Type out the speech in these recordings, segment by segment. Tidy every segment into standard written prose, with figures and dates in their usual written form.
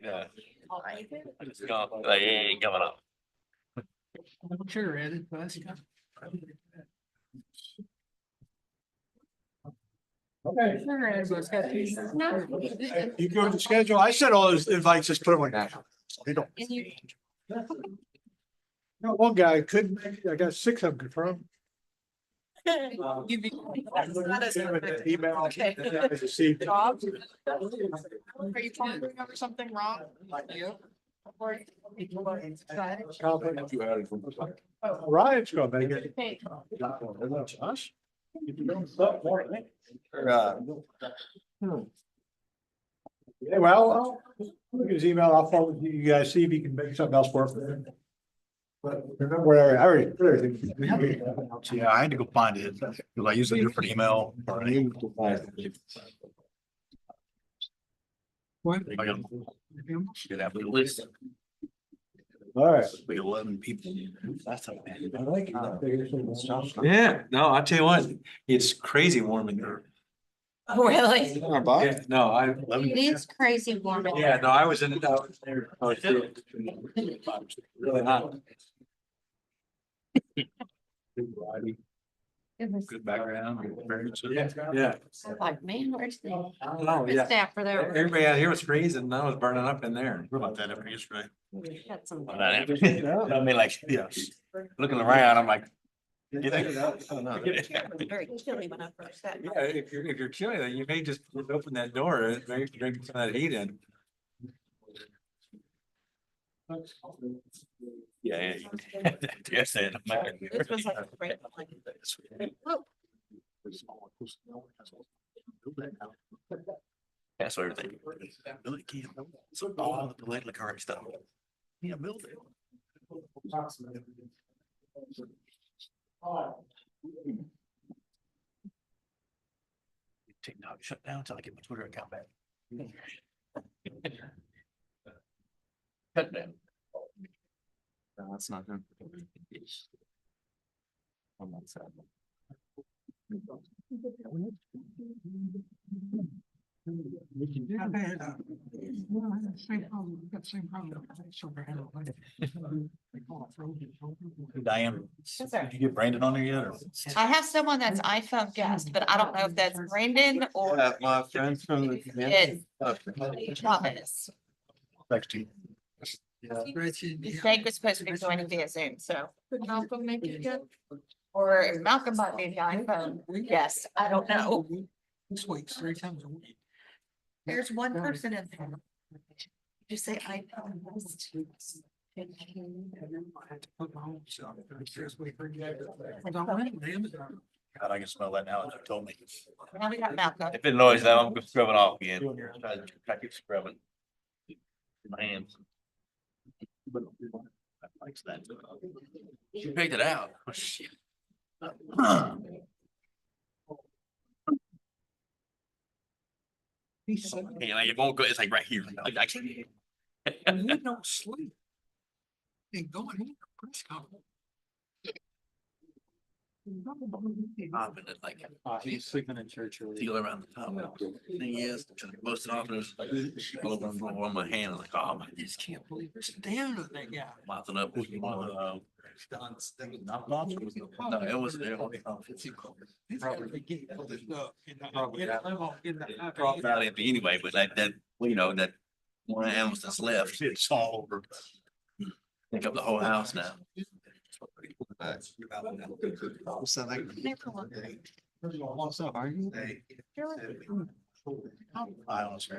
Yeah. I just go, like, it ain't coming up. Sure, Ed, that's. Okay. Sure, Ed, but it's got two. You go to the schedule. I said all those invites, just put them on now. They don't. No, one guy couldn't make it. I got 6 of them confirmed. Email. Okay. Received. Jobs? Are you pondering over something wrong? Ryan's gonna make it. Hey, Us? Yeah, well, look at his email. I'll forward you guys, see if you can make something else work. But remember where I already put everything. Yeah, I had to go find it, because I use a different email. What? I got should have a list, All right. we 11 people. That's okay. I like it. Yeah, no, I tell you what, it's crazy warm in there. Oh, really? Yeah, no, I, It is crazy warm. yeah, no, I was in it. I was there. I was there. Really hot. It was Good background. Yeah, yeah. like, man, where's the Oh, yeah. staff for their? Everybody out here was freezing and I was burning up in there. What about that after yesterday? Got some- I mean, like, Yes. looking around, I'm like. You think? It was very chilly when I first got. Yeah, if you're chilly, then you may just open that door and maybe drink some of that heat in. Yeah, yeah. Yes, and This was like a great. Oh, that's what everything. Really can't. So all the political current stuff. Yeah, build it. TikTok shut down until I get my Twitter account back. Cut down. No, that's not him. I'm not sad. Same problem, got the same problem. Diane, yes, sir. did you get Brandon on there yet? Or? I have someone that's iPhone guest, but I don't know if that's Brandon or My friends from the. it's Thomas. Text you. Jake was supposed to be joining via Zoom, so. Could Malcolm make it again? Or if Malcolm might be the iPhone, yes, I don't know. This week's 3 times a week. There's one person in there. Just say iPhone guest. I had to put my own stuff. I don't know, Amazon. God, I can smell that now that you told me. Now we got Malcolm. If it noise now, I'm scrubbing off again. Try to keep scrubbing. My hands. I likes that. She picked it out. Oh, shit. He's so. Hey, like, it won't go, it's like right here. Like, You don't sleep. Ain't going in press conference. popping it like He's sleeping in church. feel around the top. Thing is, most often it's like, open on my hand, I'm like, oh, my, I just can't believe it's down to that guy. mouthing up. No, it was there. He's gotta be getting all this stuff in the- Probably not empty anyway, but that, you know, that one of the animals that's left, It's all over. take up the whole house now. I honestly.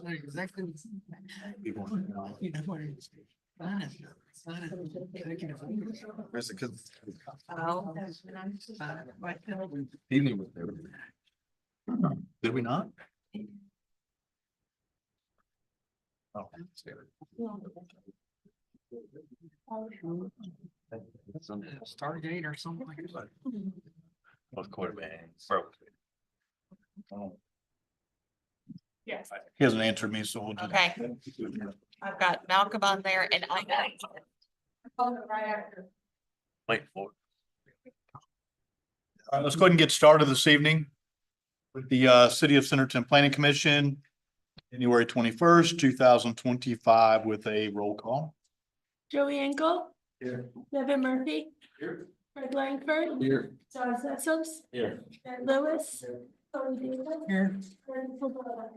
Exactly. You know what it is. Sign it. Executive order. Oh. Evening with them. Did we not? Oh. Stargate or something like that. Both quarterback broke. Yes. He hasn't answered me, so we'll just. Okay. I've got Malcolm on there and I got. Wait for it. All right, let's go ahead and get started this evening with the City of Centerton Planning Commission. January 21st, 2025 with a roll call. Joey Engel. Here. Devin Murphy. Here. Fred Langford. Here. John Sessoms. Here. Ed Lewis. Tony Davis. Here. And Kubota.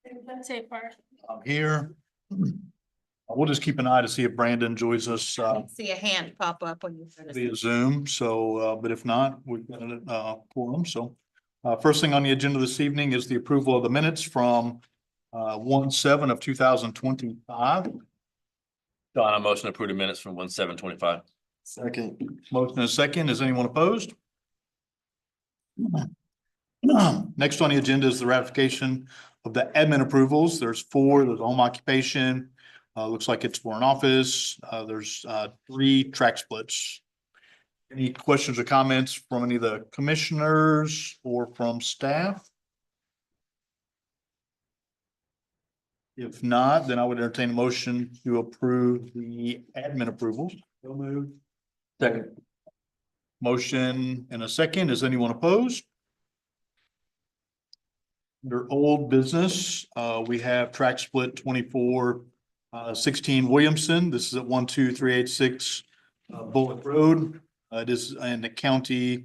And that's it, Bart. I'm here. We'll just keep an eye to see if Brandon joins us See a hand pop up when you. via Zoom. So, but if not, we've got a quorum. So first thing on the agenda this evening is the approval of the minutes from 1/7 of 2025. Don, I motion to approve the minutes from 1/7/25. Second. Motion and a second. Is anyone opposed? Next on the agenda is the ratification of the admin approvals. There's 4, there's home occupation. Looks like it's for an office. There's 3 track splits. Any questions or comments from any of the commissioners or from staff? If not, then I would entertain a motion to approve the admin approvals. So moved. Second. Motion and a second. Is anyone opposed? Under old business, we have track split 2416 Williamson. This is at 12386 Bullock Road. It is in the county.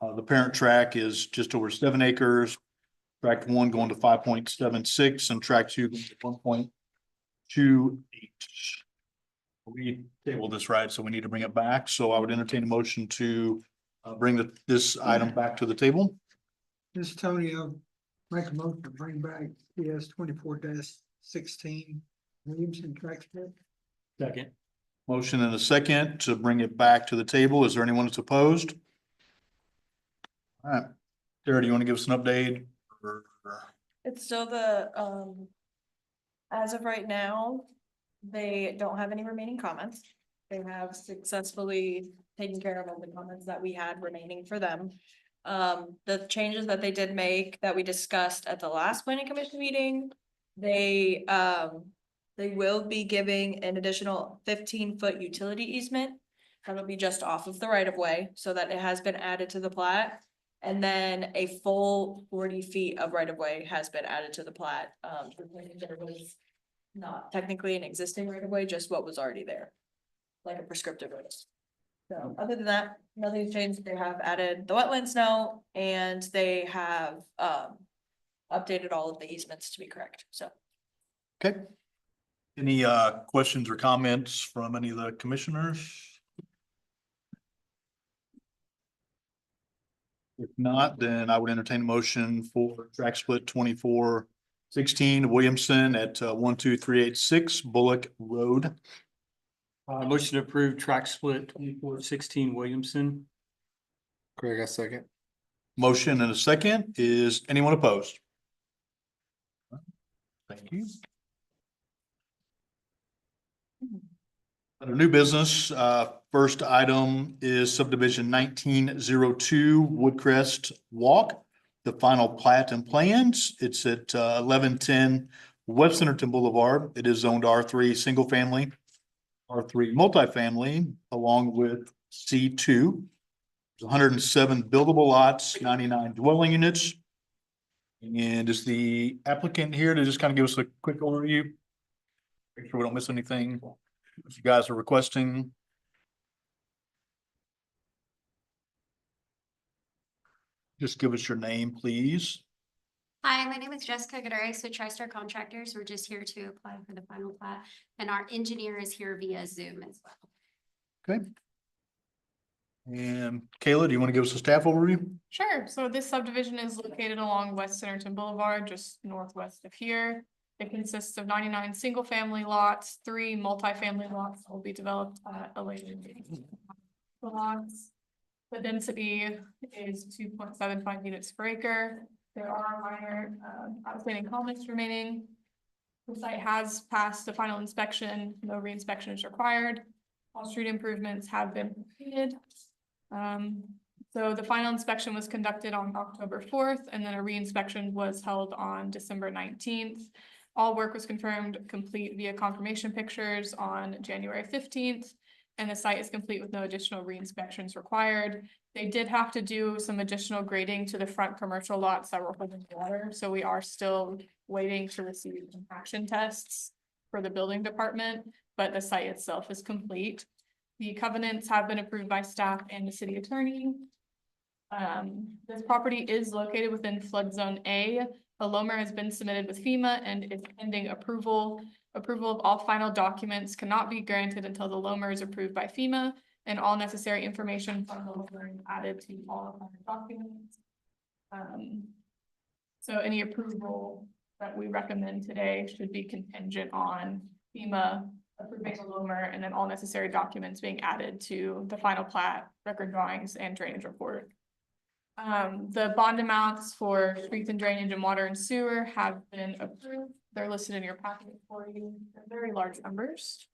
The parent track is just over 7 acres. Track 1 going to 5.76 and track 2 going to 1.28. We tabled this right, so we need to bring it back. So I would entertain a motion to bring this item back to the table. This is Tony, make a motion to bring back PS 24-16 Williamson track split. Second. Motion and a second to bring it back to the table. Is there anyone that's opposed? All right. Sarah, do you want to give us an update? It's still the, as of right now, they don't have any remaining comments. They have successfully taken care of all the comments that we had remaining for them. The changes that they did make that we discussed at the last planning commission meeting, they will be giving an additional 15-foot utility easement. That'll be just off of the right of way, so that it has been added to the plat. And then a full 40 feet of right of way has been added to the plat. There was not technically an existing right of way, just what was already there. Like a prescriptive road. So other than that, nothing's changed. They have added the wetlands now and they have updated all of the easements to be correct, so. Okay. Any questions or comments from any of the commissioners? If not, then I would entertain a motion for track split 2416 Williamson at 12386 Bullock Road. Motion to approve track split 2416 Williamson. Craig, I second. Motion and a second. Is anyone opposed? Thank you. Under new business, first item is subdivision 1902 Woodcrest Walk. The final plat and plans. It's at 1110 West Centerton Boulevard. It is zoned R3 single family, R3 multifamily, along with C2. There's 107 buildable lots, 99 dwelling units. And is the applicant here to just kind of give us a quick overview? Make sure we don't miss anything. If you guys are requesting. Just give us your name, please. Hi, my name is Jessica Gutierrez with TriStar Contractors. We're just here to apply for the final plat, and our engineer is here via Zoom as well. Okay. And Kayla, do you want to give us a staff overview? Sure. So this subdivision is located along West Centerton Boulevard, just northwest of here. It consists of 99 single-family lots, 3 multifamily lots that will be developed at a later date. The lots, the density is 2.75 units per acre. There are minor outstanding comments remaining. The site has passed the final inspection. No re-inspection is required. All street improvements have been completed. So the final inspection was conducted on October 4th, and then a re-inspection was held on December 19th. All work was confirmed complete via confirmation pictures on January 15th, and the site is complete with no additional re-inspections required. They did have to do some additional grading to the front commercial lots that were holding water, so we are still waiting to receive compaction tests for the building department, but the site itself is complete. The covenants have been approved by staff and the city attorney. This property is located within flood zone A. A LOMR has been submitted with FEMA and is pending approval. Approval of all final documents cannot be granted until the LOMR is approved by FEMA, and all necessary information from the LOMR is added to all of our documents. So any approval that we recommend today should be contingent on FEMA approving the LOMR and then all necessary documents being added to the final plat, record drawings, and drainage report. The bond amounts for streets and drainage and water and sewer have been approved. They're listed in your packet for you. They're very large numbers.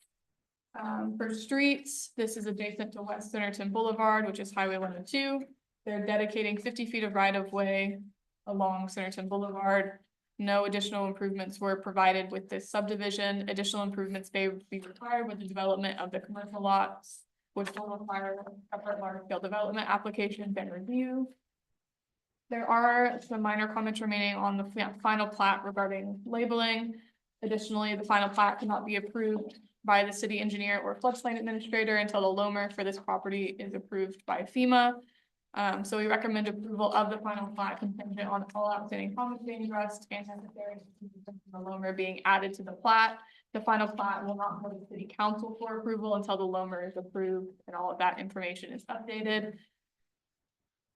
For streets, this is adjacent to West Centerton Boulevard, which is Highway 102. They're dedicating 50 feet of right of way along Centerton Boulevard. No additional improvements were provided with this subdivision. Additional improvements may be required with the development of the commercial lots, which will require a large scale development application and review. There are some minor comments remaining on the final plat regarding labeling. Additionally, the final plat cannot be approved by the city engineer or floodplain administrator until the LOMR for this property is approved by FEMA. So we recommend approval of the final plat contingent on all outstanding comments being addressed and necessary the LOMR being added to the plat. The final plat will not go to the city council for approval until the LOMR is approved and all of that information is updated.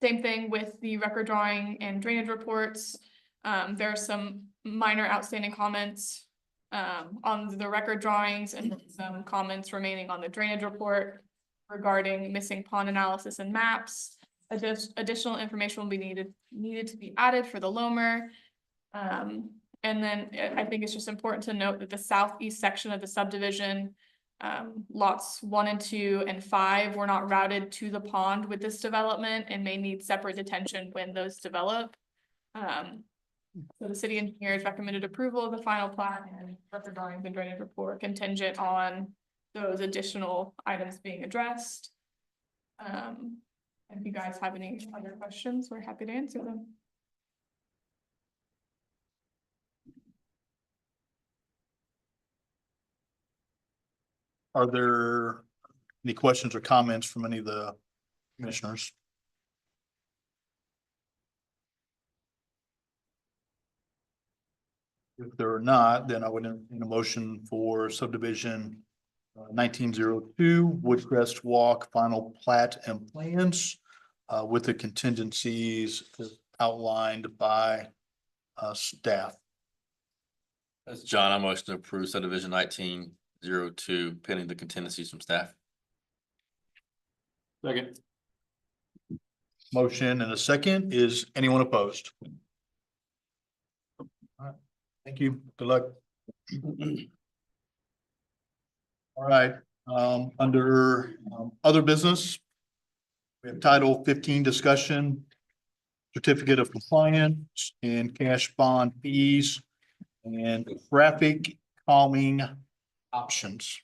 Same thing with the record drawing and drainage reports. There are some minor outstanding comments on the record drawings and some comments remaining on the drainage report regarding missing pond analysis and maps. Additional information will be needed to be added for the LOMR. And then I think it's just important to note that the southeast section of the subdivision, lots 1 and 2 and 5 were not routed to the pond with this development and may need separate detention when those develop. So the city engineer has recommended approval of the final plat and record drawings and drainage report contingent on those additional items being addressed. If you guys have any other questions, we're happy to answer them. Are there any questions or comments from any of the commissioners? If there are not, then I would entertain a motion for subdivision 1902 Woodcrest Walk final plat and plans with the contingencies outlined by staff. That's John. I motion to approve subdivision 1902 pending the contingencies from staff. Second. Motion and a second. Is anyone opposed? All right. Thank you. Good luck. All right, under other business, we have Title 15 discussion, certificate of compliance and cash bond fees and traffic calming options.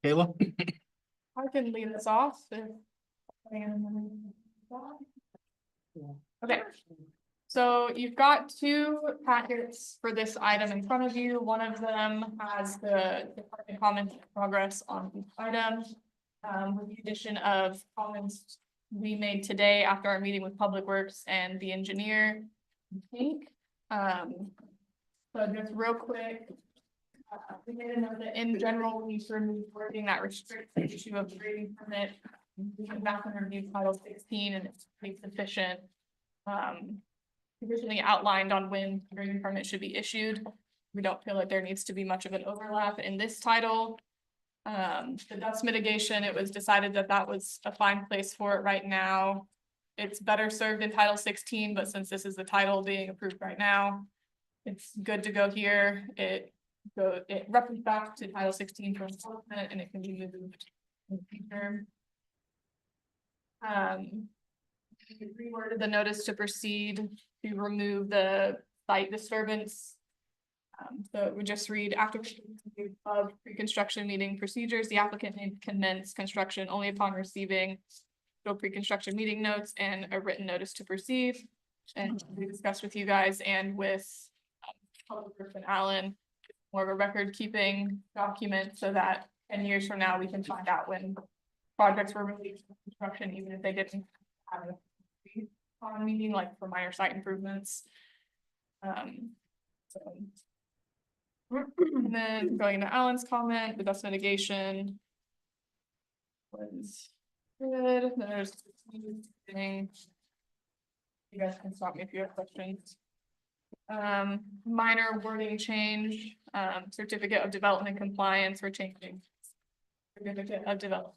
Kayla? I can lead us off. Okay, so you've got 2 packets for this item in front of you. One of them has the department comments progress on each item. With the addition of comments we made today after our meeting with Public Works and the engineer, I think. So just real quick. We made a note that in general, we need to remove wording that restricts the issue of grading permit. We went back and reviewed Title 16 and it's pretty sufficient. Originally outlined on when grading permit should be issued. We don't feel like there needs to be much of an overlap in this title. The dust mitigation, it was decided that that was a fine place for it right now. It's better served in Title 16, but since this is the title being approved right now, it's good to go here. It references back to Title 16 for enforcement and it can be moved in the future. We reworded the notice to proceed to remove the site disturbance So we just read after of pre-construction meeting procedures, the applicant may commence construction only upon receiving no pre-construction meeting notes and a written notice to proceed. And we discussed with you guys and with Public Works and Allen, more of a record keeping document so that 10 years from now, we can find out when projects were released for construction, even if they didn't have a meeting, like for minor site improvements. So. And then going into Alan's comment, the dust mitigation was good. Then there's thing. You guys can stop me if you have questions. Minor wording change, certificate of development compliance, we're changing. Certificate of development.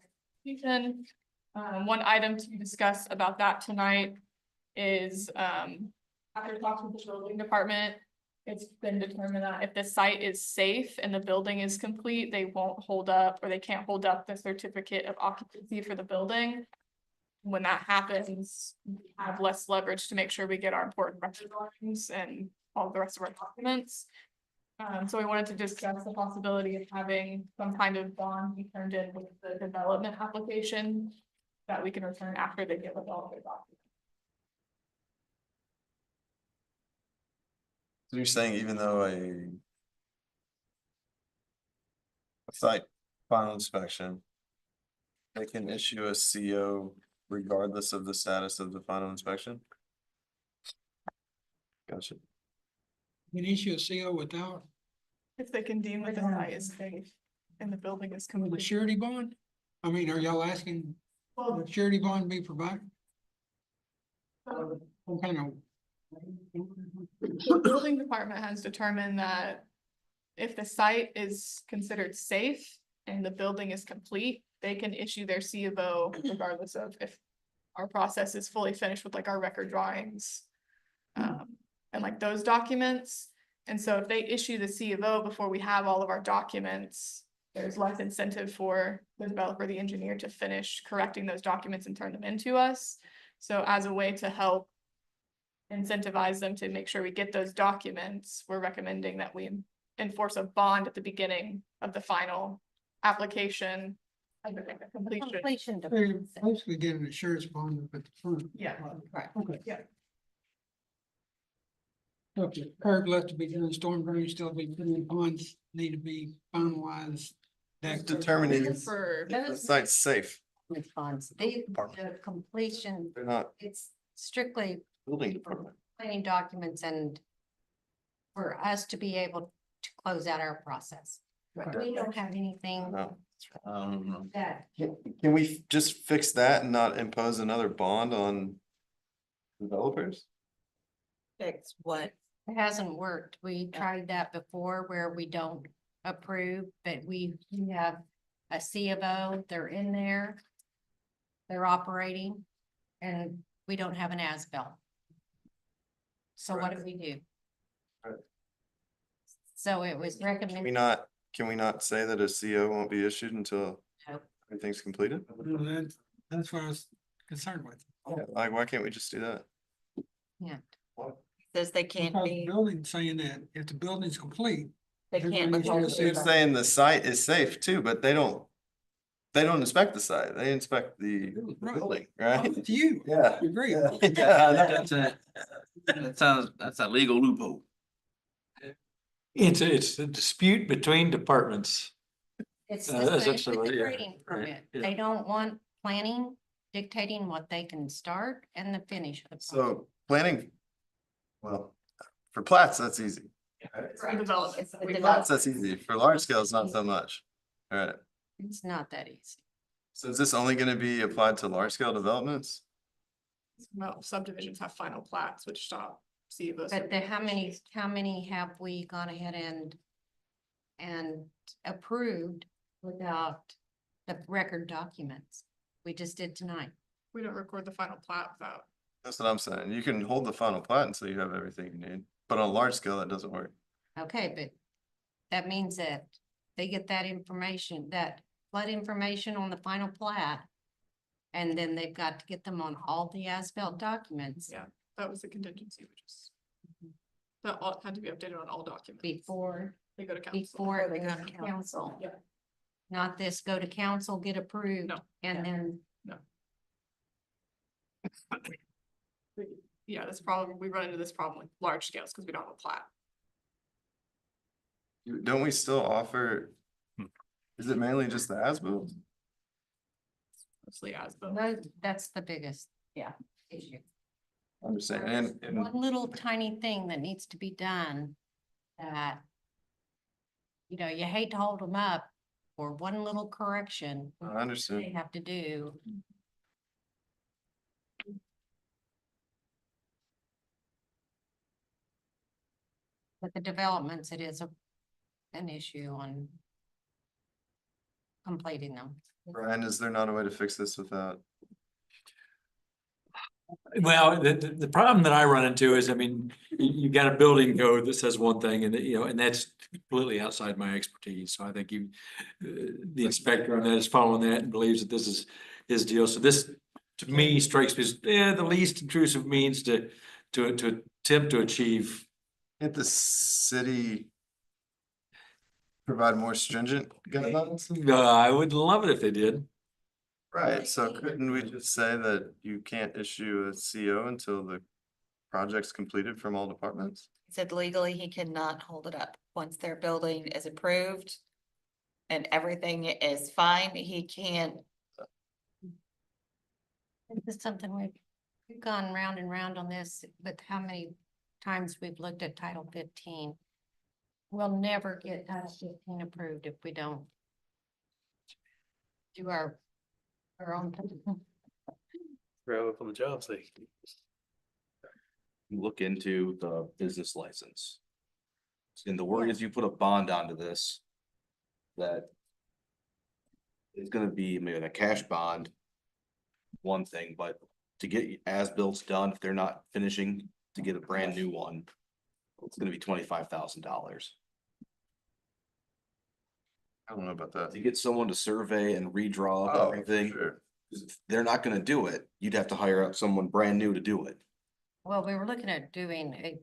One item to discuss about that tonight is, after talking with the building department, it's been determined that if the site is safe and the building is complete, they won't hold up, or they can't hold up the certificate of occupancy for the building. When that happens, we have less leverage to make sure we get our important record drawings and all the rest of our documents. So we wanted to discuss the possibility of having some kind of bond be turned in with the development application that we can return after they give us all their documents. So you're saying even though a site final inspection, they can issue a CO regardless of the status of the final inspection? Gotcha. You can issue a CO without If they can deem that the site is safe and the building is with a complete. surety bond? I mean, are y'all asking for the surety bond be provided? What kind of? The building department has determined that if the site is considered safe and the building is complete, they can issue their C of O regardless of if our process is fully finished with like our record drawings. And like those documents. And so if they issue the C of O before we have all of our documents, there's less incentive for the developer, the engineer to finish correcting those documents and turn them into us. So as a way to help incentivize them to make sure we get those documents, we're recommending that we enforce a bond at the beginning of the final application. Of the completion. They're basically getting an insurance bond up at the front. Yeah. Right. Okay. Yeah. Okay, curb left to be done, storm drain still be put in, ponds need to be finalized. Who's That determining if For the site's safe? Response, the completion, They're not it's strictly building department. planning documents and for us to be able to close out our process. We don't have anything No. that, Can we just fix that and not impose another bond on developers? Fix what? it hasn't worked. We tried that before where we don't approve, but we have a C of O, they're in there. They're operating and we don't have an as-built. So what do we do? Right. So it was recommended. Can we not say that a CO won't be issued until Nope. everything's completed? That's what I was concerned with. Like, why can't we just do that? Yeah. Says they can't Because the be, building saying that if the building's complete, they can't. Everybody withhold should the They're say- saying the site is safe too, but they don't inspect the site, they inspect the Right. building, I'm right? with you. Yeah. Agree. Yeah, I know. That's a legal loophole. It's a dispute between departments. It's That's the same with absolutely, the yeah, grading right, permit. yeah. They don't want planning dictating what they can start and the finish of the. project. So planning, well, for plats, that's easy. For development. The Plats, that's easy. For large scale, it's not so much. All right. It's not that easy. So is this only gonna be applied to large scale developments? Well, subdivisions have final plats, which stop C of O. But how many have we gone ahead and approved without the record documents? We just did tonight. We don't record the final plat without. That's what I'm saying. You can hold the final plat until you have everything you need, but on a large scale, that doesn't work. Okay, but that means that they get that information, that flood information on the final plat. And then they've got to get them on all the as-built documents. Yeah. That was the contingency, which is. That all had to be updated on all documents. before, They go to council. before they they go go to to council. Yeah. Not this, go to council, get approved, No. and then, Yeah, this problem, we run into this problem with large scales because we don't have a plat. Don't we still offer? Hmm. Is it mainly just the as-built? Mostly as the. that's the biggest, issue. I'm just saying, and One little tiny thing that needs to be done that, you know, you hate to hold them up for one little correction I understand. they have to do. But the developments, it is an issue on completing them. Brian, is there not a way to fix this without? Well, the problem that I run into is, I mean, you got a building code that says one thing and, you know, and that's completely outside my expertise. So I think the inspector on that is following that and believes that this is his deal. So this, to me, strikes me as, the least intrusive means to attempt to achieve. Can't the city provide more stringent guidelines? I would love it if they did. Right, so couldn't we just say that you can't issue a CO until the project's completed from all departments? He said legally he cannot hold it up. Once their building is approved and everything is fine, he can't. This is something we've gone round and round on this, but how many times we've looked at Title 15. We'll never get Title 15 approved if we don't do our own. Throw up on the job site. Look into the business license. And the word is you put a bond onto this. That. It's gonna be maybe a cash bond. One thing, but to get as-bills done, if they're not finishing, to get a brand new one. It's gonna be $25,000. I don't know about that. To get someone to survey and redraw up Oh, everything, sure. if they're not gonna do it, you'd have to hire out someone brand new to do it. Well, we were looking at doing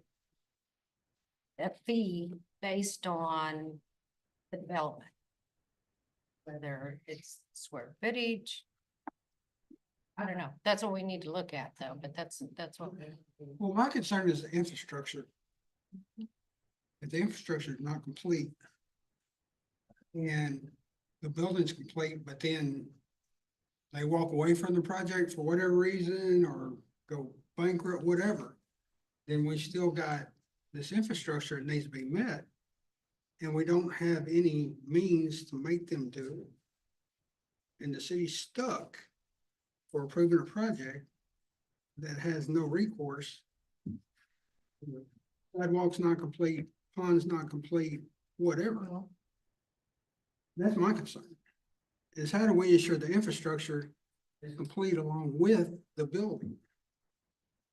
a fee based on the development. Whether it's square footage. I don't know. That's what we need to look at though, but that's what. Well, my concern is the infrastructure. If the infrastructure is not complete. And the building's complete, but then. They walk away from the project for whatever reason or go bankrupt, whatever. Then we still got this infrastructure that needs to be met. And we don't have any means to make them do it. And the city's stuck for approving a project that has no recourse. Sidewalk's not complete, pond's not complete, whatever. That's my concern. Is how do we ensure the infrastructure is complete along with the building?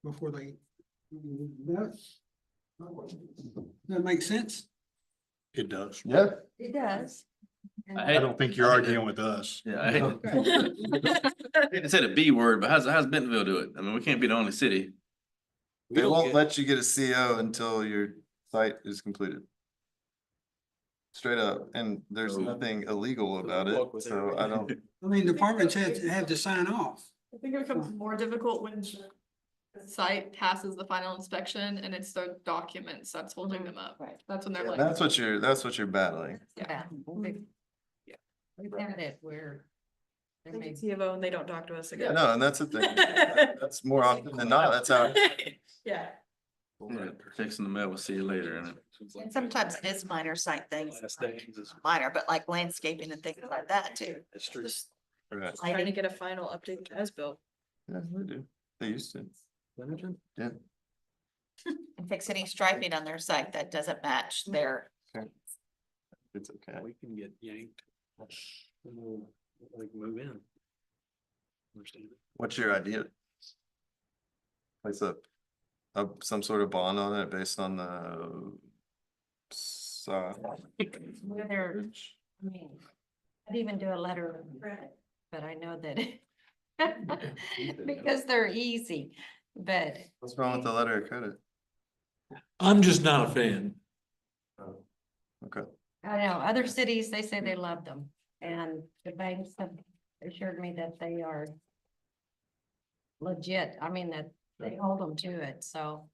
Before they, that's. That makes sense? It does. Yeah. It does. I don't think you're arguing with us. Yeah, I hate to say the B word, but how's Bentonville do it? I mean, we can't be the only city. They won't let you get a CO until your site is completed. Straight up, and there's So- nothing illegal about it, so I don't. I mean, departments have to sign off. I think it becomes more difficult when the site passes the final inspection and it's their documents that's holding them up. Right. That's when they're like. That's what you're battling. Yeah. We've had it where. there They may- get C of O and they don't talk to us Yeah, again. no, and that's the thing. That's more often than not, that's how. Yeah. Fixing the mail, we'll see you later. And sometimes it is minor site things, Last thing is- minor, but like landscaping and things like that too. It's true. Just Right. trying to get a final update as built. Yeah, they do. They used to. Yeah. And fix any striping on their site that doesn't match their. It's okay. We can get yanked. We'll, like, move in. Understand it. What's your idea? Place some sort of bond on it based on the. Whether, I mean, I'd even do a letter of credit, but I know that. Because they're easy, but What's wrong with the letter of credit? I'm just not a fan. Okay. I know, other cities, they say they love them, and the banks have assured me that they are legit, I mean, that they hold them to it, so.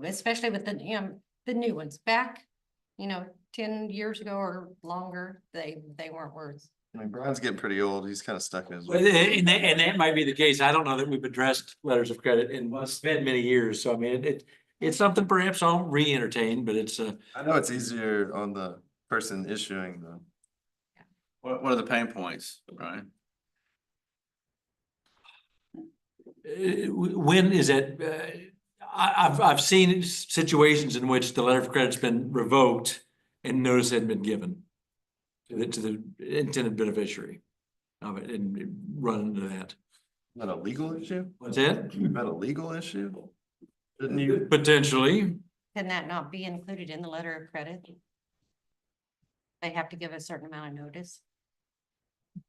Especially with the, the new ones, back, 10 years ago or longer, they weren't worth. I mean, Brian's getting pretty old. He's kind of stuck in his. Well, and that might be the case. I don't know that we've addressed letters of credit in what's been many years. So I mean, it's something perhaps I'll re-entertain, but it's I know it's easier on the person issuing the. What are the pain points, Brian? when is it, I've seen situations in which the letter of credit's been revoked and notice hadn't been given to the intended beneficiary of it and run into that. Is that a legal issue? What's that? Is that a legal issue? Didn't you? Potentially. Can that not be included in the letter of credit? They have to give a certain amount of notice.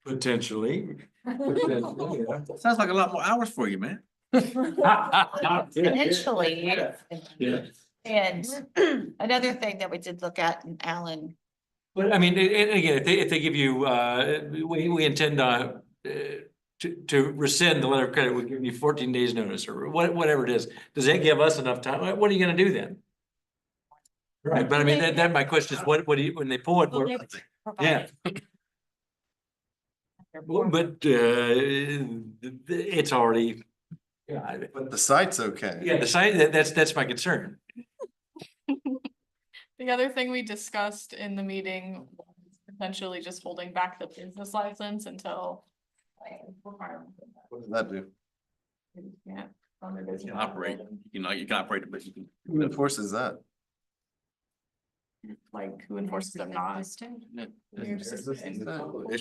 Potentially. Sounds like a lot more hours for you, man. Potentially. Yeah. And another thing that we did look at, and Alan, But I mean, and again, if they give you, we intend to rescind the letter of credit, we give you 14 days notice or whatever it is. Does that give us enough time? What are you gonna do then? Right, but I mean, that my question is, what do you, when they pull it, Well, they what- provide yeah. their But it's already. Yeah, But the site's okay. yeah, the site, that's my concern. The other thing we discussed in the meeting, was potentially just holding back the business license until. What does that do? Yeah. You can operate, you can operate it, but you can. Who enforces that? Like, who enforces them not? system. I Issues.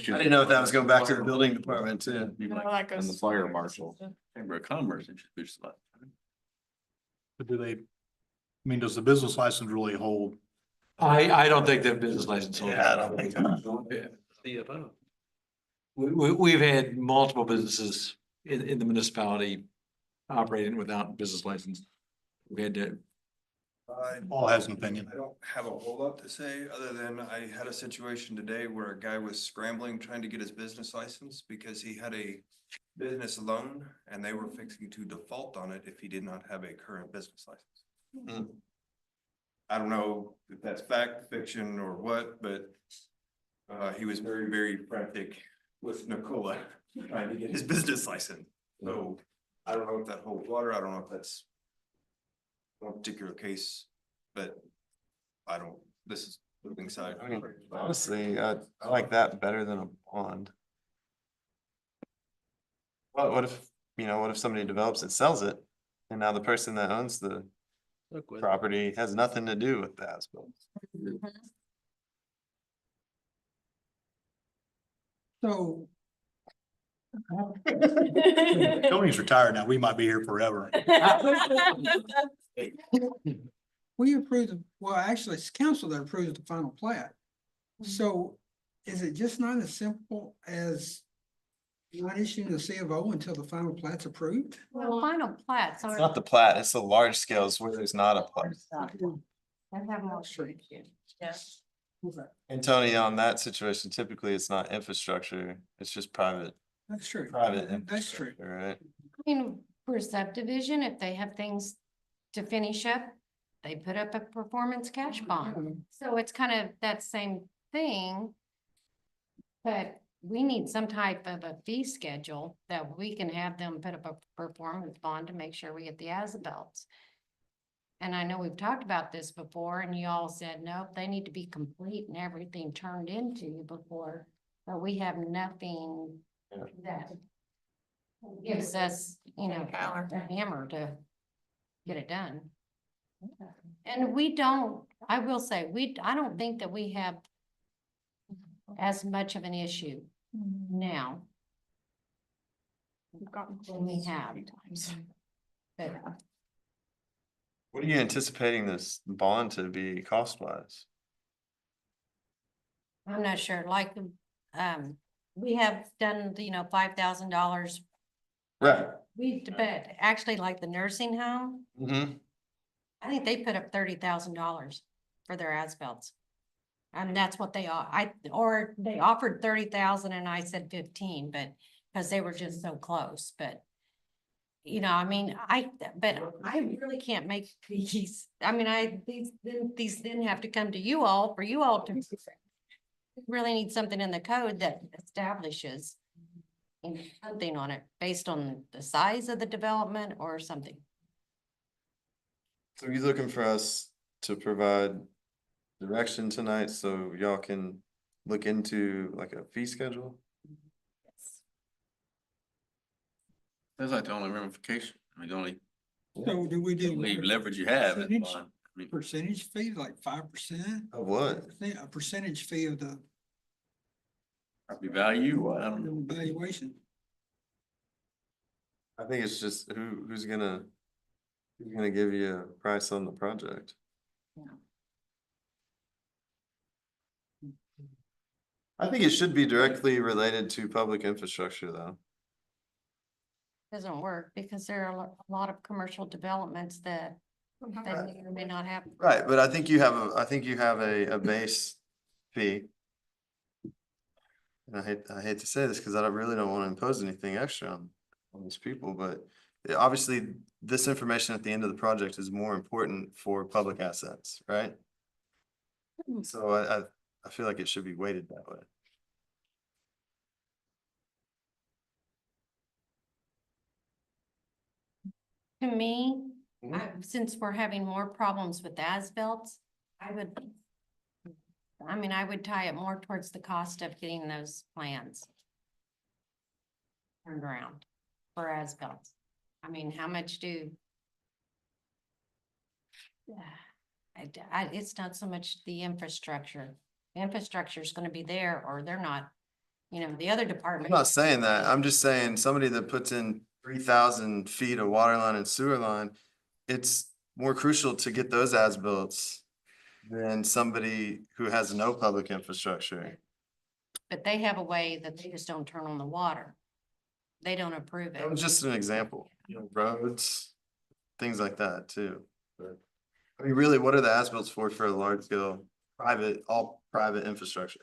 didn't know if that was going back to the building department too. Be No, like, that goes and the to fire fire marshal, system. Chamber of Commerce introduced that. But do they, I mean, does the business license really hold? I don't think that business license. holds. Yeah, I don't think so. Yeah. CFO. We've had multiple businesses in the municipality operating without business license. We had to, Paul has an opinion. I don't have a whole lot to say, other than I had a situation today where a guy was scrambling, trying to get his business license because he had a business loan and they were fixing to default on it if he did not have a current business license. Hmm. I don't know if that's fact, fiction, or what, but he was very, very frantic with Nicola trying to get his business license. So I don't know if that holds water. I don't know if that's one particular case, but I don't, this is moving side. I mean, honestly, I like that better than a bond. Well, what if somebody develops it, sells it, and now the person that owns the property has nothing to do with the as-built? So Tony's retired now. We might be here forever. we approved, well, actually, it's council that approves the final plat. So is it just not as simple as not issuing the C of O until the final plat's approved? Well, final plat, so. It's not the plat, it's the large scales where there's not a plat. I have more street. yes. And Tony, on that situation, typically it's not infrastructure, it's just private That's true. private That's true. infrastructure, right? I mean, for a subdivision, if they have things to finish up, they put up a performance cash bond. So it's kind of that same thing. But we need some type of a fee schedule that we can have them put up a performance bond to make sure we get the as-bills. And I know we've talked about this before and you all said, nope, they need to be complete and everything turned into you before, but we have nothing that gives us, a hammer to get it done. And we don't, I will say, I don't think that we have as much of an issue now We've gotten than we close have. a few times. But What are you anticipating this bond to be cost-wise? I'm not sure, like, we have done, $5,000. Right. But actually like the nursing home, Mm-hmm. I think they put up $30,000 for their as-bills. And that's what they, or they offered 30,000 and I said 15, but, because they were just so close, but. You know, I mean, but I really can't make these, I mean, these then have to come to you all for you all to. Really need something in the code that establishes. Something on it based on the size of the development or something. So you looking for us to provide direction tonight so y'all can look into like a fee schedule? That's like the only ramification, I mean, the only So do we do? leverage you have. is Percentage? bond. I mean, Percentage fee, like 5%? Of what? A percentage fee of the property value, I don't know. valuation. I think it's just who's gonna give you a price on the project? I think it should be directly related to public infrastructure though. Doesn't work because there are a lot of commercial developments that may or may not have. Right, but I think you have a base fee. And I hate to say this because I really don't want to impose anything extra on these people, but obviously this information at the end of the project is more important for public assets, right? So I feel like it should be weighted that way. To me, since we're having more problems with as-built, I would tie it more towards the cost of getting those plans turned around for as-built. I mean, how much do? It's not so much the infrastructure. The infrastructure is gonna be there or they're not, you know, the other I'm department. not saying that. I'm just saying somebody that puts in 3,000 feet of water line and sewer line, it's more crucial to get those as-bills than somebody who has no public infrastructure. But they have a way that they just don't turn on the water. They don't approve That was it. just an example, you know, roads, things like that too. But I mean, really, what are the as-bills for a large scale all private infrastructure?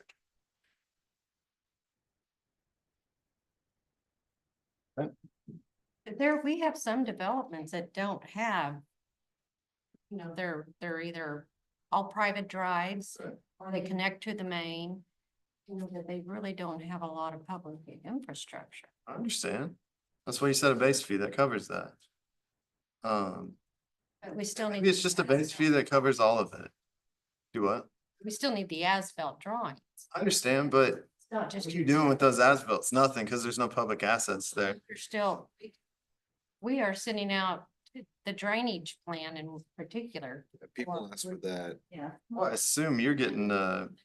We have some developments that don't have. You know, they're either all private drives or they connect to the main. You know, that they really don't have a lot of public infrastructure. I understand. That's why you said a base fee that covers that. But we still need. Maybe it's just a base fee that covers all of it. Do what? We still need the as-built drawings. I understand, but It's not just. what are you doing with those as-bills? Nothing, because there's no public assets there. You're still. We are sending out the drainage plan in particular. People ask for that. Yeah. Well, I assume you're getting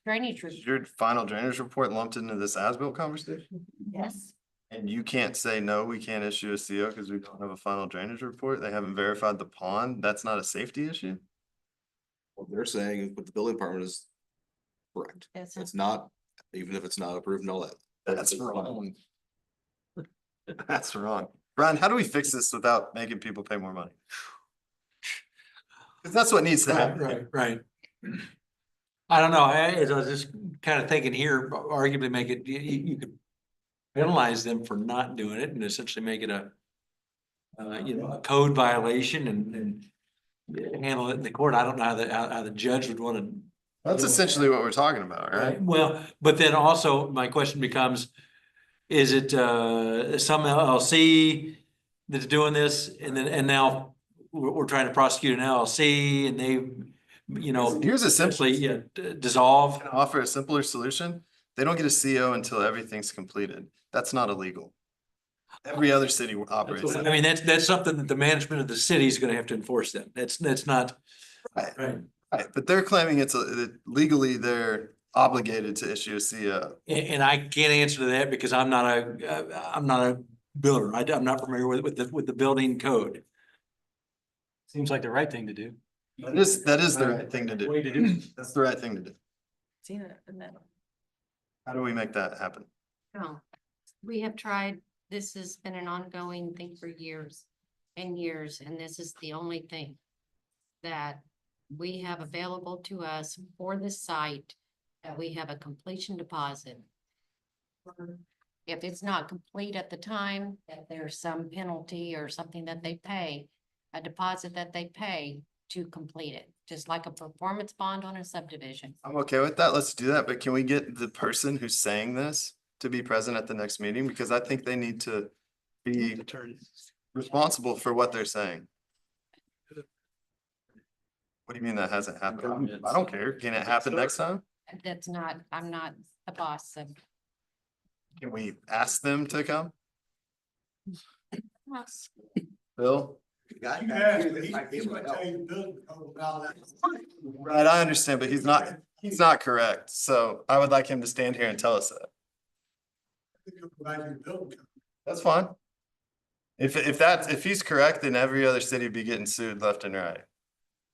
Drainage. your final drainage report lumped into this as-built conversation? Yes. And you can't say, no, we can't issue a CO because we don't have a final drainage report. They haven't verified the pond. That's not a safety issue? What they're saying with the building department is correct. It's not, even if it's not approved, no, That's wrong. That's wrong. Brian, how do we fix this without making people pay more money? Because that's what needs to happen. Right. I don't know, I was just kind of thinking here, arguably make it, you could penalize them for not doing it and essentially make it a a code violation and handle it in the court. I don't know how the judge would want to. That's essentially what we're talking about, right? Well, but then also my question becomes, is it some LLC that's doing this and now we're trying to prosecute an LLC and they, Here's a simple, essentially dissolve. can I offer a simpler solution? They don't get a CO until everything's completed. That's not illegal. Every other city operates. I mean, that's something that the management of the city is gonna have to enforce then. That's not. Right. Right, but they're claiming that legally they're obligated to issue a CO. And I can't answer to that because I'm not a builder. I'm not familiar with the building code. Seems like the right thing to do. That is the right thing to do. Way to do. That's the right thing to do. Seen it in that. How do we make that happen? No, we have tried, this has been an ongoing thing for years and years, and this is the only thing that we have available to us for the site, that we have a completion deposit. If it's not complete at the time, that there's some penalty or something that they pay, a deposit that they pay to complete it, just like a performance bond on a subdivision. I'm okay with that. Let's do that, but can we get the person who's saying this to be present at the next meeting? Because I think they need to be responsible for what they're saying. What do you mean that hasn't happened? I don't care. Can it happen next time? That's not, I'm not the boss of. Can we ask them to come? Bill? Right, I understand, but he's not correct. So I would like him to stand here and tell us that. That's fine. If he's correct, then every other city would be getting sued left and right.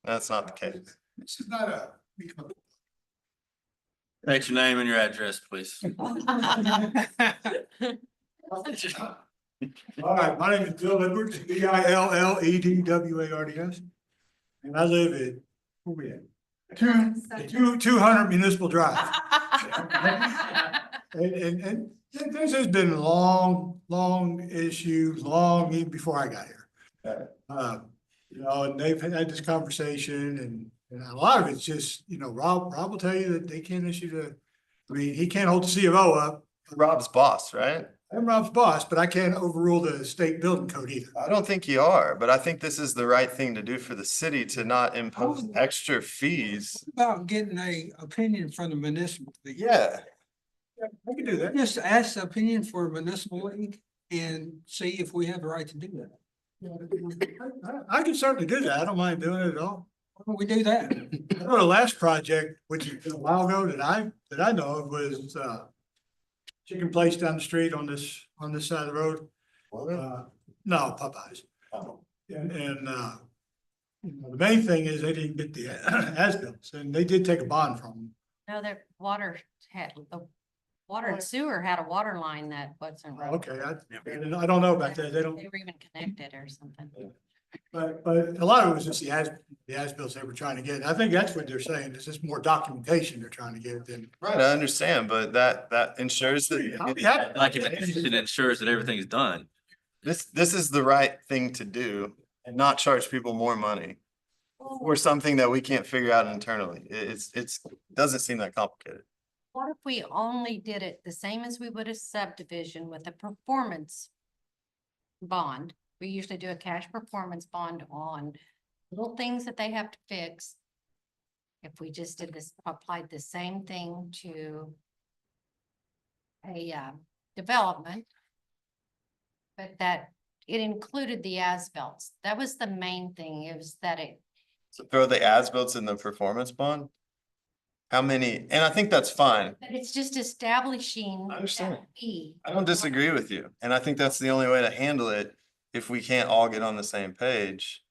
That's not the case. This is not a. State your name and your address, please. All right, my name is Bill Edwards, BILLEDWARDS. And I live at, where we at? 200 Municipal Drive. And this has been a long issue, long even before I got here. You know, and they've had this conversation and a lot of it's just, you know, Rob will tell you that they can't he can't hold the C of O up. Rob's boss, right? I'm Rob's boss, but I can't overrule the state building code either. I don't think you are, but I think this is the right thing to do for the city to not impose extra fees. About getting a opinion from the municipal. league. Yeah, We can do that. Just ask the opinion for a municipal league and see if we have the right to do that. I can certainly do that. I don't mind doing it at all. Why don't we do that? I know the last project, which is a while ago that I know of, was chicken place down the street on this side of the road. No, Popeyes. And you know, the main thing is they didn't get the as-bills, and they did take a bond from them. No, the water and sewer had a water line that wasn't. right. Okay, I don't know about that. They don't. They were even connected or something. But a lot of it was just the as-bills they were trying to get. I think that's what they're saying. It's just more documentation they're trying to get than. right, I understand, but that ensures that Like it ensures that everything's done. this is the right thing to do and not charge people more money for something that we can't figure out internally. It's doesn't seem that complicated. What if we only did it the same as we would a subdivision with a performance bond? We usually do a cash performance bond on little things that they have to fix. If we just did this, applied the same thing to a development, but that it included the as-bills. That was the main thing, it was that it. So throw the as-bills in the performance bond? How many? And I think that's fine. But it's just establishing. I understand. that fee. I don't disagree with you. And I think that's the only way to handle it if we can't all get on the same page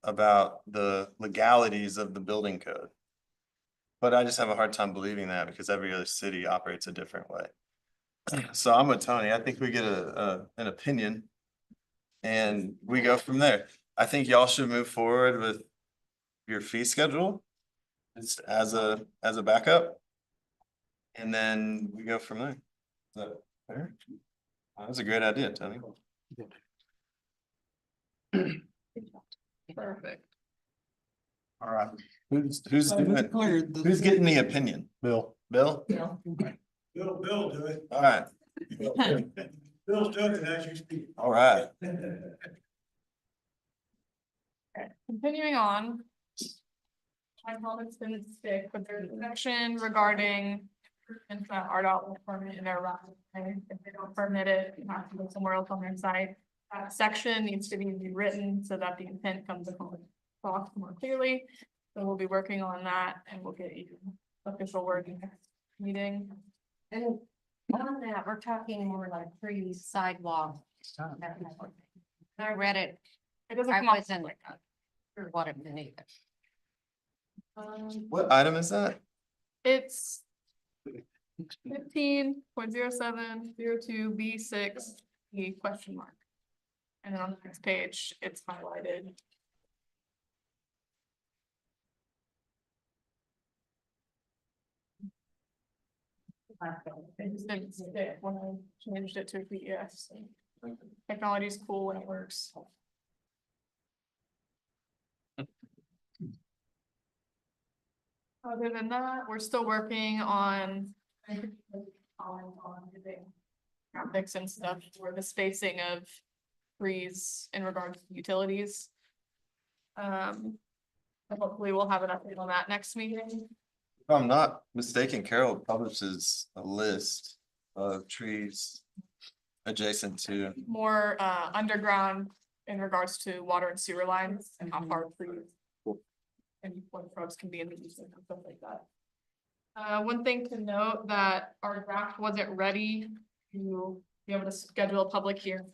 about the legalities of the building code. But I just have a hard time believing that because every other city operates a different way. So I'm with Tony. I think we get an opinion and we go from there. I think y'all should move forward with your fee schedule just as a backup. And then we go from there. Is that fair? That's a great idea, Tony. Perfect. All right. Who's getting the opinion? Bill. Bill? Bill do it. All right. Bill's doing it as you speak. All right. Continuing on. My comments didn't stick, but there's a section regarding improvements that RDOT will permit in their route. And if they don't permit it, you have to go somewhere else on their site. That section needs to be rewritten so that the intent comes across more clearly. So we'll be working on that and we'll get you official word next meeting. And on that, we're talking more like trees, sidewalk. I read it. It doesn't I come off wasn't like that. sure what it meant either. What item is that? It's 15.0702B6, the question mark. And then on the next page, it's highlighted. It just didn't stick when I changed it to a PES. Technology's cool when it works. Other than that, we're still working on graphics and stuff for the spacing of trees in regards to utilities. Hopefully we'll have an update on that next meeting. If I'm not mistaken, Carol publishes a list of trees adjacent to. More underground in regards to water and sewer lines and how far trees and what shrubs can be in the easement and stuff like that. One thing to note that our draft wasn't ready to be able to schedule a public hearing.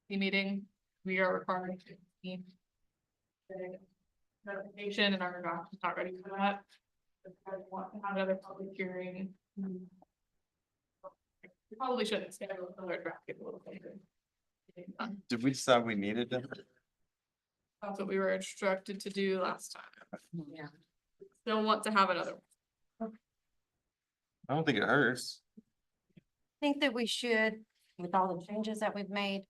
The meeting, we are required to be notification and our draft is not ready for that. If you guys want to have another public hearing. We probably shouldn't schedule another draft, get a little later. Did we decide we needed them? That's what we were instructed to do last time. Yeah. Still want to have another. I don't think it hurts. Think that we should, with all the changes that we've made.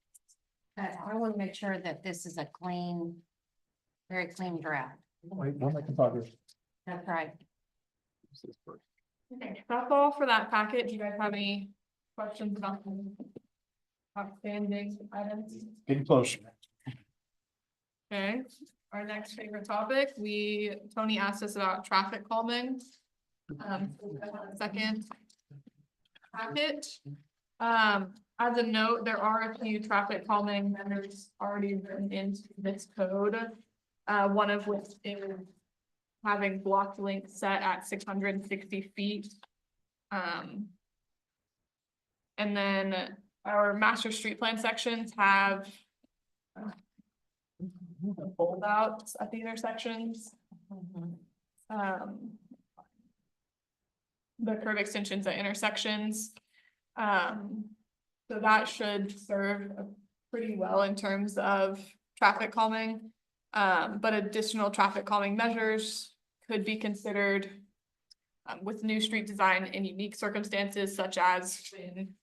I want to make sure that this is a clean, very clean draft. Wait, we're making progress. That's right. Okay, that's all for that packet. Do you guys have any questions about the outstanding items? Getting close. Okay, our next favorite topic, Tony asked us about traffic calming. Second packet. As a note, there are a few traffic calming measures already written into this code. One of which is having block length set at 660 feet. And then our master street plan sections have fold outs at the intersections. The curb extensions at intersections. So that should serve pretty well in terms of traffic calming. But additional traffic calming measures could be considered with new street design in unique circumstances, such as when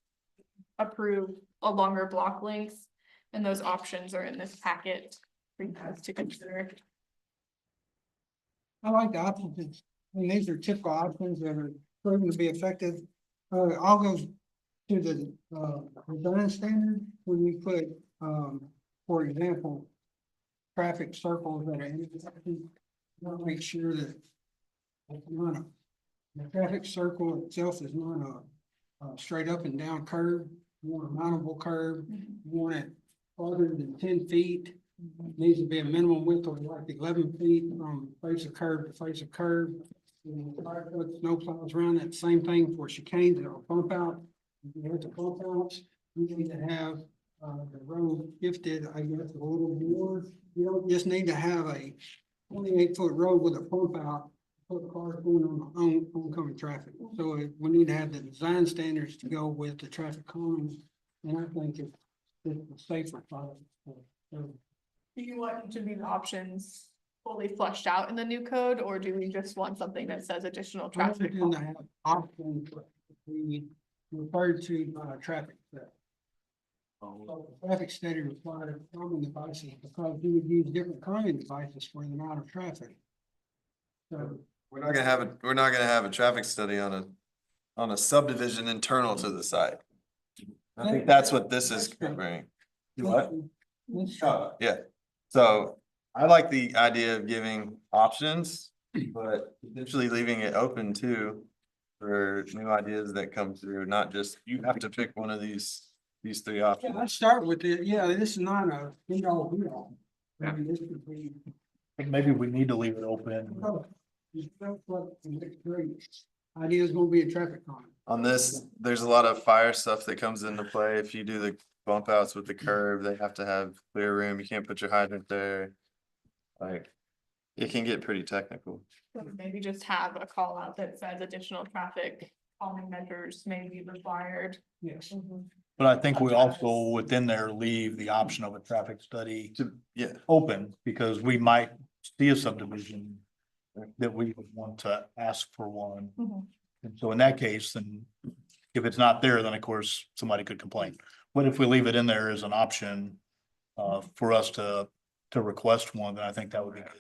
approve a longer block length. And those options are in this packet for you guys to consider. I like the options. I mean, these are typical options that are proven to be effective. I'll go to the design standard when you put, for example, traffic circles that are intersections. Make sure that it's not the traffic circle itself is not a straight up and down curve. You want a mountable curve. You want it farther than 10 feet. Needs to be a minimum width of like 11 feet from face of curb to face of curb. Snow plows around that. Same thing for chicanes or bump out. You have the bump outs. You need to have the road shifted, I guess, a little more. You don't just need to have a 28-foot road with a pump out for cars going on oncoming traffic. So we need to have the design standards to go with the traffic calming. And I think it's a safer product. So, Do you want to be the options fully fleshed out in the new code, or do we just want something that says additional traffic? I have options we referred to traffic study. So the traffic study required calming devices because you would use different calming devices for the amount of traffic. So We're not gonna have a traffic study on a subdivision internal to the site. I think that's what this is covering. What? Yeah, so I like the idea of giving options, but potentially leaving it open too. For new ideas that come through, not just, you have to pick one of these three yeah, options. let's start with it. Yeah, this is not a end all be all. I mean, this could be. I think maybe we need to leave it open. Idea is gonna be a traffic calming. On this, there's a lot of fire stuff that comes into play. If you do the bump outs with the curb, they have to have clear room. You can't put your hydrant there. Like, it can get pretty technical. Maybe just have a call out that says additional traffic calming measures may be required. Yes. But I think we also within there leave the option of a traffic study Yeah, open because we might see a subdivision that we would want to ask for one. And so in that case, then if it's not there, then of course, somebody could complain. But if we leave it in there as an option, for us to request one, then I think that would be good.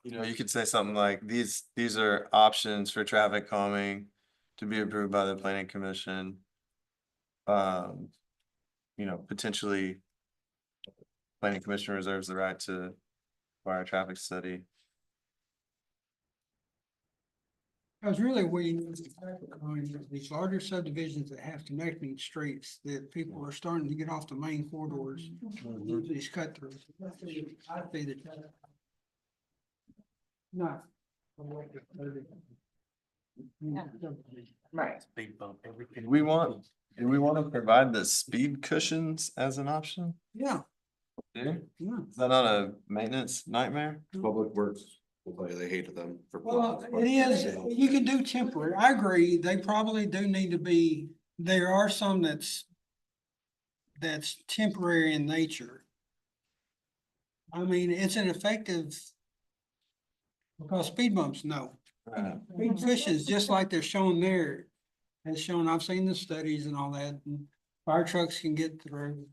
You know, you could say something like, these are options for traffic calming to be approved by the planning commission. You know, potentially. Planning commission reserves the right to require a traffic study. Because really, these larger subdivisions that have connecting streets that people are starting to get off the main corridors. These cut throughs. I see the. Not. Right. Do we want to provide the speed cushions as an option? Yeah, Yeah. yeah. Is that not a maintenance nightmare? Public Works, will tell you they hated them for. Well, it is, you can do temporary. I agree. They probably do need to be, there are some that's temporary in nature. I mean, it's an effective because speed bumps, no. Speed cushions, just like they're shown there, has shown, I've seen the studies and all that, and fire trucks can get through.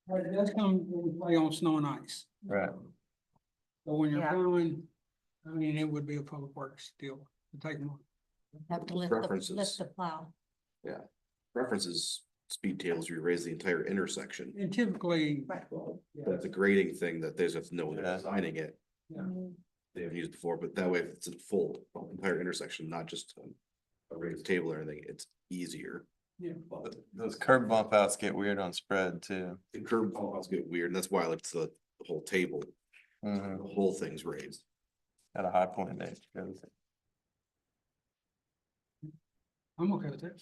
But it does come into play on snow and ice. Right. So when you're Yeah. going, I mean, it would be a public works deal to take more. Have to lift Preferences. the plow. References speed tables, you raise the entire intersection. And typically. That's a grading thing that there's no one Yeah. designing it. Yeah. They've used before, but that way, if it's a full entire intersection, not just a raised table or anything, it's easier. Yeah. But Those curb bump outs get weird on spread too. the curb balls get weird, and that's why I like the whole table, Mhm. the whole thing's raised. At a high point, they I'm okay with that.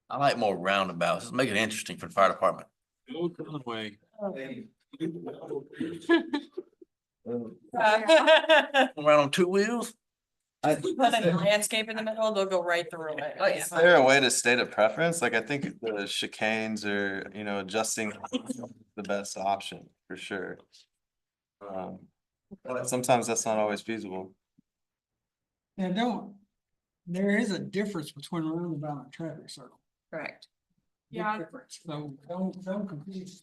I like more roundabouts. Make it interesting for the fire department. Go Conway. Around on two wheels? Put a landscape in the middle, they'll go right through it. Oh, Is there a way to state a preference? Like, I think the chicanes or, you know, adjusting the best option for sure. But sometimes that's not always feasible. Now, there is a difference between a roundabout and a traffic circle. Correct. Big Yeah. difference. So don't confuse.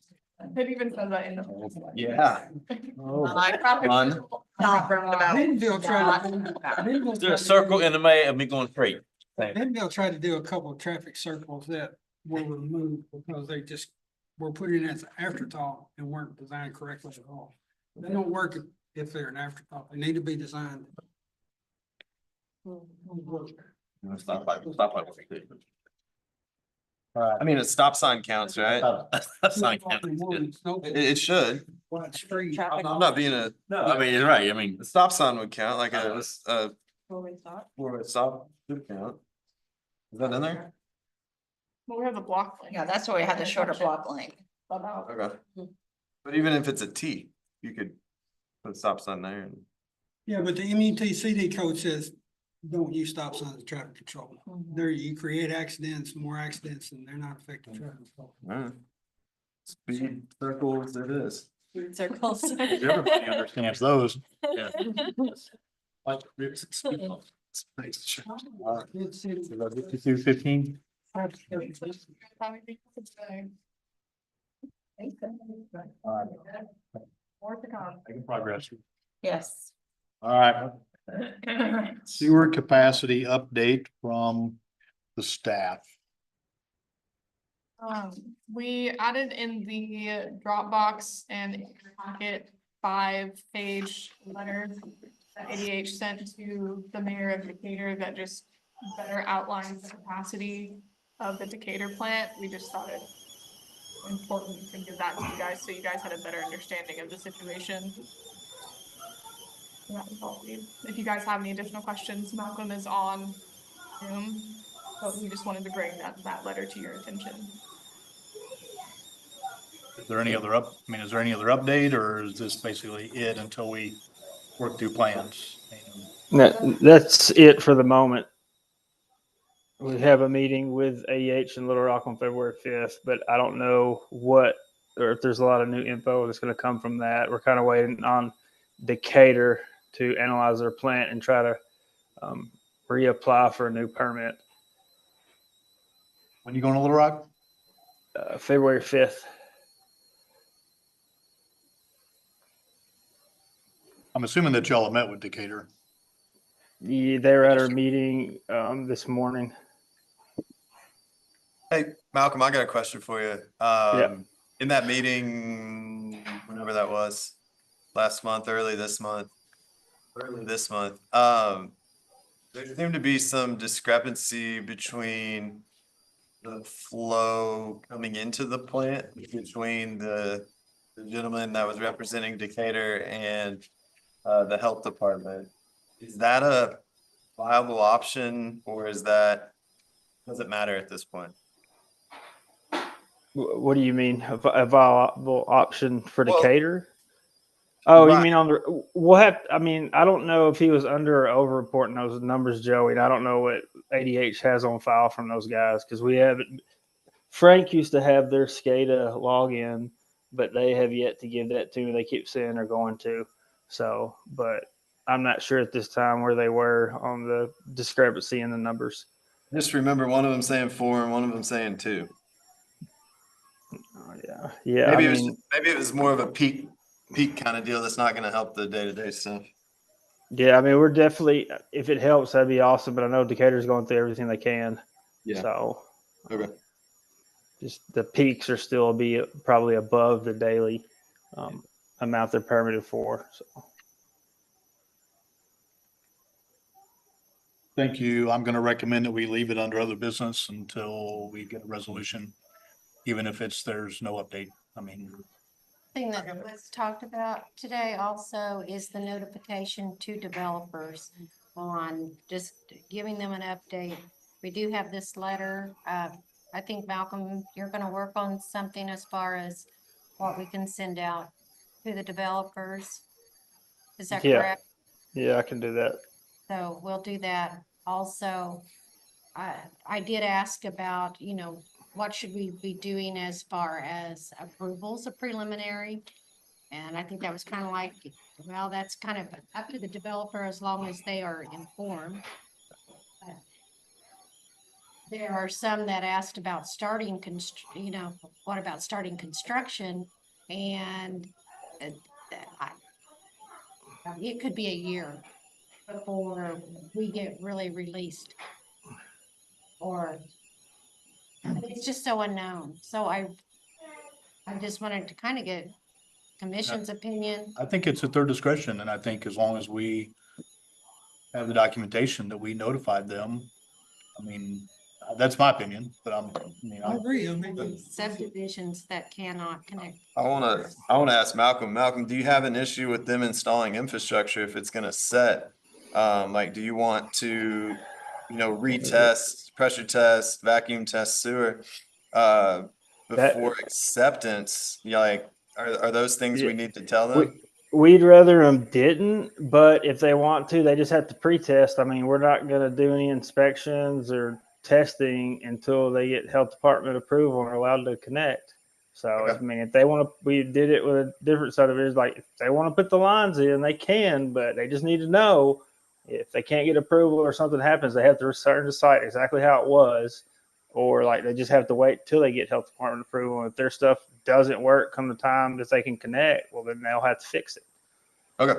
It even says that in the. Yeah. Like traffic Fun. circle, not roundabout. Bentonville tried to. Bentonville Is there a tried to circle do- in the way of me going straight? Bentonville tried to do a couple of traffic circles that were removed because they just were put in as an afterthought and weren't designed correctly at all. They don't work if they're an afterthought. They need to be designed. Stop by. I mean, a stop sign counts, right? That's not counting. It should. Traffic. I'm not being a, No, I mean, you're right. I mean, the stop sign would count like a Will we stop? stop should count. Is that in there? Well, we have the block. lane. Yeah, that's why we have the shorter block lane. Okay. But even if it's a T, you could put a stop sign there and. Yeah, but the MUTCD code says, don't use stop signs as traffic control. There, you create accidents, more accidents, and they're not affecting traffic control. Alright. Speed circles, it is. Circles. Everybody understands those. yeah. Good city. 5215. More to come. Making progress. Yes. All right, sewer capacity update from the staff. We added in the Dropbox and in your packet 5-page letter that ADH sent to the mayor of Decatur that just better outlines the capacity of the Decatur plant. We just thought it important to give that to you guys, so you guys had a better understanding of the situation. That was all we need. If you guys have any additional questions, Malcolm is on Zoom, but we just wanted to bring that letter to your attention. Is there any other is there any other update, or is this basically it until we work through plans? That's it for the moment. We have a meeting with AEH in Little Rock on February 5th, but I don't know what, or if there's a lot of new info that's going to come from that. We're kind of waiting on Decatur to analyze their plant and try to reapply for a new permit. When you going to Little Rock? February 5th. I'm assuming that y'all have met with Decatur. Yeah, they were at our meeting this morning. Hey, Malcolm, I got a question for you. Yeah. In that meeting, whenever that was, last month, early this month, there seemed to be some discrepancy between the flow coming into the plant between the gentleman that was representing Decatur and the health department. Is that a viable option, or does it matter at this point? What do you mean? A viable option for Well, Decatur? Oh, you right. mean on the, we'll have, I mean, I don't know if he was under or over reporting those numbers, Joey, and I don't know what ADH has on file from those guys, because we haven't, Frank used to have their SCADA login, but they have yet to give that to me. They keep saying they're going to. So, but I'm not sure at this time where they were on the discrepancy in the numbers. Just remember one of them saying 4 and one of them saying 2. Oh, yeah. Yeah. Maybe I it was mean, maybe it was more of a peak kind of deal that's not going to help the day-to-day stuff. yeah, I mean, we're definitely, if it helps, that'd be awesome. But I know Decatur's going through everything they can. Yeah. So, Okay. just the peaks are still probably above the daily amount they're permitted for. So, Thank you. I'm going to recommend that we leave it under other business until we get a resolution, even if there's no update. I mean, Thing that was talked about today also is the notification to developers on just giving them an update. We do have this letter. I think Malcolm, you're gonna work on something as far as what we can send out to the developers. Is that yeah. correct? Yeah, I can do that. So we'll do that. Also, I did ask about, what should we be doing as far as approvals of preliminary? And I think that was kind of like, well, that's kind of up to the developer as long as they are informed. There are some that asked about starting, what about starting construction? And it could be a year before we get really released. Or it's just so unknown. So I just wanted to kind of get commission's opinion. I think it's at their discretion, and I think as long as we have the documentation that we notified them, I mean, that's my opinion, but I agree. I mean, Subdivisions that cannot connect. I want to ask Malcolm. Malcolm, do you have an issue with them installing infrastructure if it's going to set? Like, do you want to, retest, pressure test, vacuum test sewer before acceptance? Are those things we need to tell them? We'd rather them didn't, but if they want to, they just have to pre-test. I mean, we're not going to do any inspections or testing until they get health department approval and are allowed to connect. So, Okay. I mean, if they want to, we did it with a different subdivision. Like, if they want to put the lines in, they can, but they just need to know if they can't get approval or something happens, they have to return the site exactly how it was, or like they just have to wait till they get health department approval. And if their stuff doesn't work come the time that they can connect, well, then they'll have to fix it. Okay.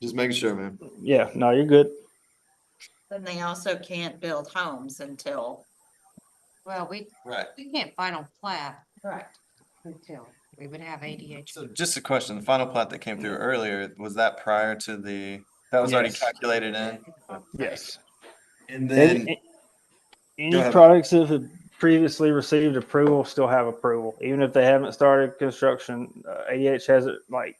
Just making sure, man. Yeah, no, you're good. Then they also can't build homes until. Well, we Right. can't final plat Correct. until we would have ADH. So just a question, the final plat that came through earlier, was that prior to that was already Yes. calculated in? Yes. And then, Go Any ahead. products that have previously received approval still have approval, even if they haven't started construction. ADH hasn't like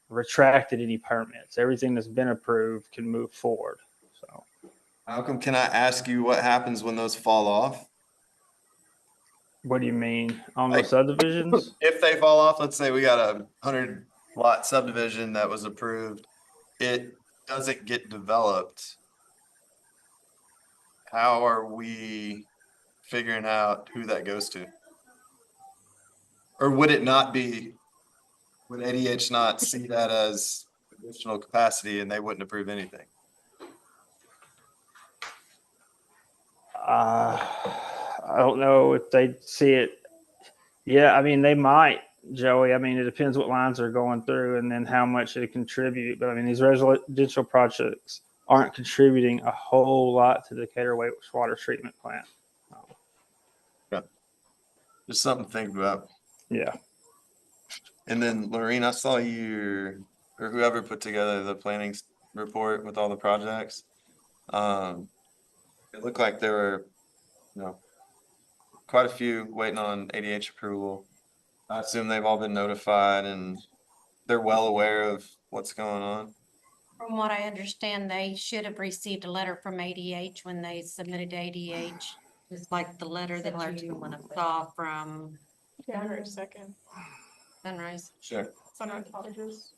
retracted any permits. Everything that's been approved can move forward. So, Malcolm, can I ask you what happens when those fall off? what do you mean on the Like- subdivisions? If they fall off, let's say we got a 100-lot subdivision that was approved, it doesn't get developed. How are we figuring out who that goes to? Or would ADH not see that as additional capacity and they wouldn't approve anything. I don't know if they see it. Yeah, I mean, they might, Joey. I mean, it depends what lines are going through and then how much they contribute. But I mean, these residential projects aren't contributing a whole lot to the Decatur wastewater treatment plant. Just something to think about. Yeah. And then Lorene, I saw you, or whoever put together the planning report with all the projects. It looked like there were, quite a few waiting on ADH approval. I assume they've all been notified and they're well aware of what's going on. From what I understand, they should have received a letter from ADH when they submitted to ADH. Just like the letter that you saw from January 2nd, Sunrise. Sure. Sunrise Cottages.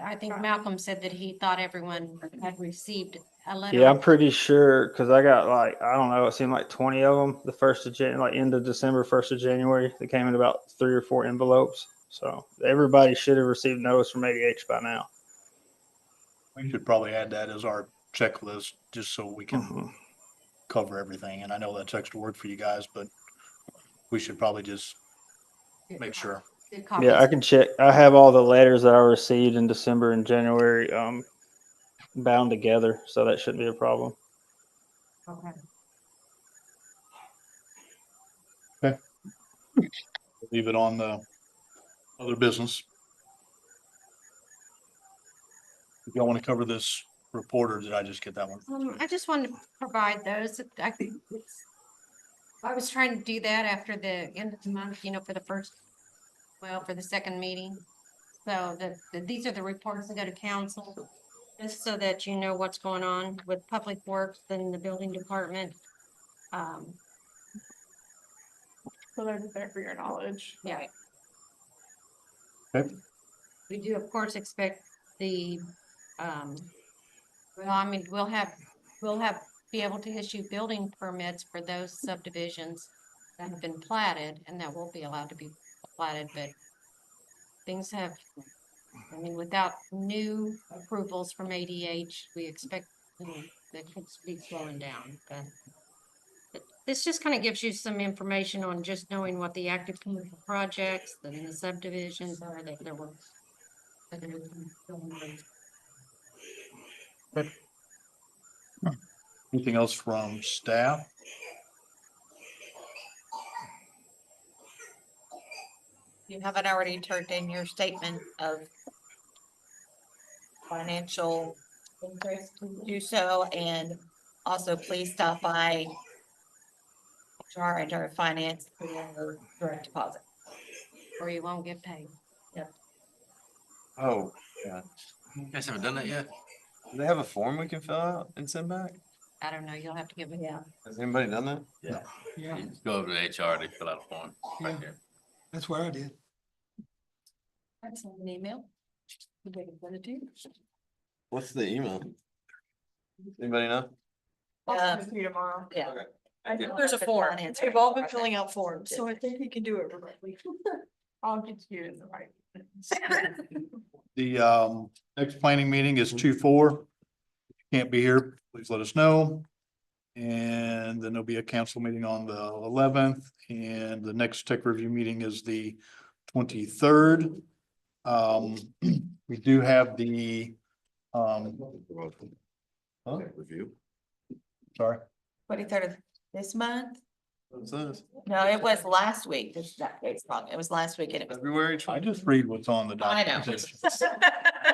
I think Malcolm said that he thought everyone had received a letter. Yeah, I'm pretty sure because I got like, I don't know, it seemed like 20 of them the 1st of January, like end of December, 1st of January. They came in about 3 or 4 envelopes. So everybody should have received notice from ADH by now. We should probably add that as our checklist, just so we can Mhm. cover everything. And I know that's extra work for you guys, but we should probably just make sure. Yeah, I can check. I have all the letters that I received in December and January bound together, so that shouldn't be a problem. Okay. Leave it on the other business. If y'all want to cover this report, or did I just get that one? I just wanted to provide those. I was trying to do that after the end of the month, for the second meeting. So these are the reports that go to council, just so that you know what's going on with Public Works and the building department. So they're just there for your knowledge. Yeah. Okay. We do, of course, expect the, we'll be able to issue building permits for those subdivisions that have been platted and that will be allowed to be platted, but without new approvals from ADH, we expect that could be slowing down, but this just kind of gives you some information on just knowing what the active commercial projects and the subdivisions are that there were. Anything else from staff? You haven't already turned in your statement of financial interest, do so, and also please stop by our finance for direct deposit. Or you won't get paid. Oh, yeah. You guys haven't done that yet? Do they have a form we can fill out and send back? I don't know, you'll have to give me. Yeah. Has anybody done that? Yeah. Yeah, You just go over to HR, they fill out a form right Yeah. there. that's what I did. I sent an email. Did they send it to you? What's the email? Anybody know? I'll send it to you tomorrow. Yeah. Okay. I Yeah. think there's a form. They've all been filling out forms, so I think you can do it remotely. I'll get you in the right. The next planning meeting is 2/4. If you can't be here, please let us know. And then there'll be a council meeting on the 11th, and the next tech review meeting is the 23rd. We do have the Review. sorry. 23rd of this month? What's this? No, it was last week. This is that date's wrong. It was last week and it was. February I just read what's on the I know. documentation.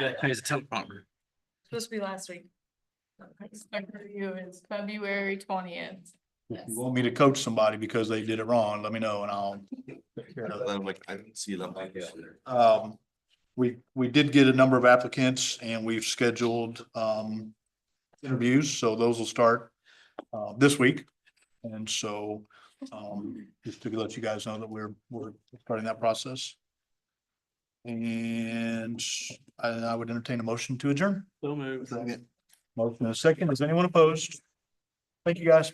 Yeah, here's a teleprompter. Supposed to be last week. Expect review is February 20th. If you want me to coach somebody because they did it wrong, let me know and I'll take care of that. I'm like, I didn't see them. We did get a number of applicants and we've scheduled interviews, so those will start this week. And so just to let you guys know that we're starting that process. And I would entertain a motion to adjourn. So moved. Motion and a second. Is anyone opposed? Thank you, guys.